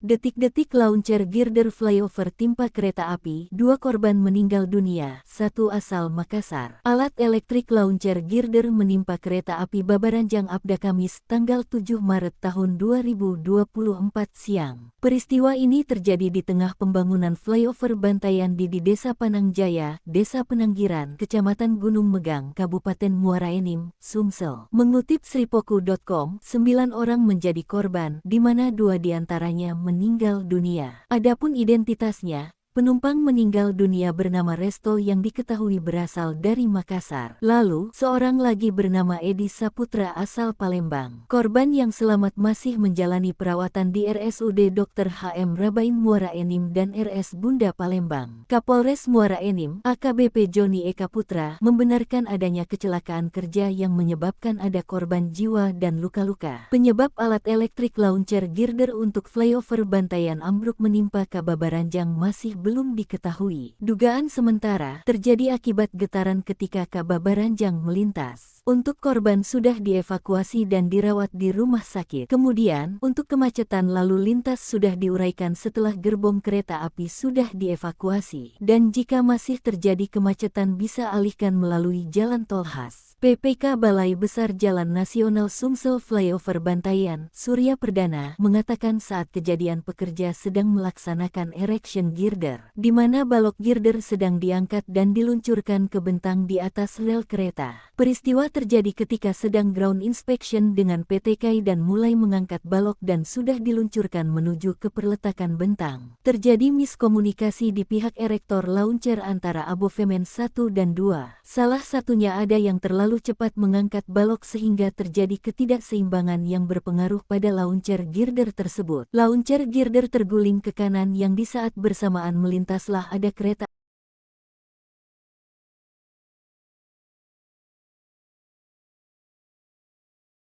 Detik-detik launcher girder flyover timpa kereta api, 2 korban meninggal dunia, 1 asal Makassar. Alat elektrik launcher girder menimpa kereta api Babaranjang Abda Kamis, tanggal 7 Maret tahun 2024 siang. Peristiwa ini terjadi di tengah pembangunan flyover Bantayan di Desa Panangjaya, Desa Penanggiran, Kecamatan Gunung Megang, Kabupaten Muara Enim, Sumsel. Mengutip sripoku.com, 9 orang menjadi korban, di mana 2 diantaranya meninggal dunia. Adapun identitasnya, penumpang meninggal dunia bernama Resto yang diketahui berasal dari Makassar. Lalu, seorang lagi bernama Edi Saputra asal Palembang. Korban yang selamat masih menjalani perawatan di RSUD Dr. HM Rabain Muara Enim dan RS Bunda Palembang. Kapolres Muara Enim, AKBP Joni Eka Putra, membenarkan adanya kecelakaan kerja yang menyebabkan ada korban jiwa dan luka-luka. Penyebab alat elektrik launcher girder untuk flyover Bantayan ambruk menimpa Babaranjang masih belum diketahui. Dugaan sementara terjadi akibat getaran ketika Babaranjang melintas. Untuk korban sudah dievakuasi dan dirawat di rumah sakit. Kemudian, untuk kemacetan lalu lintas sudah diuraikan setelah gerbong kereta api sudah dievakuasi. Dan jika masih terjadi kemacetan bisa alihkan melalui jalan tol khas. PPK Balai Besar Jalan Nasional Sumsel Flyover Bantayan, Surya Perdana, mengatakan saat kejadian pekerja sedang melaksanakan erection girder, di mana balok girder sedang diangkat dan diluncurkan ke bentang di atas rel kereta. Peristiwa terjadi ketika sedang ground inspection dengan PT KAI dan mulai mengangkat balok dan sudah diluncurkan menuju ke perletakan bentang. Terjadi miskomunikasi di pihak erektor launcher antara abovemen 1 dan 2. Salah satunya ada yang terlalu cepat mengangkat balok sehingga terjadi ketidakseimbangan yang berpengaruh pada launcher girder tersebut. Launcher girder terguling ke kanan yang di saat bersamaan melintaslah ada kereta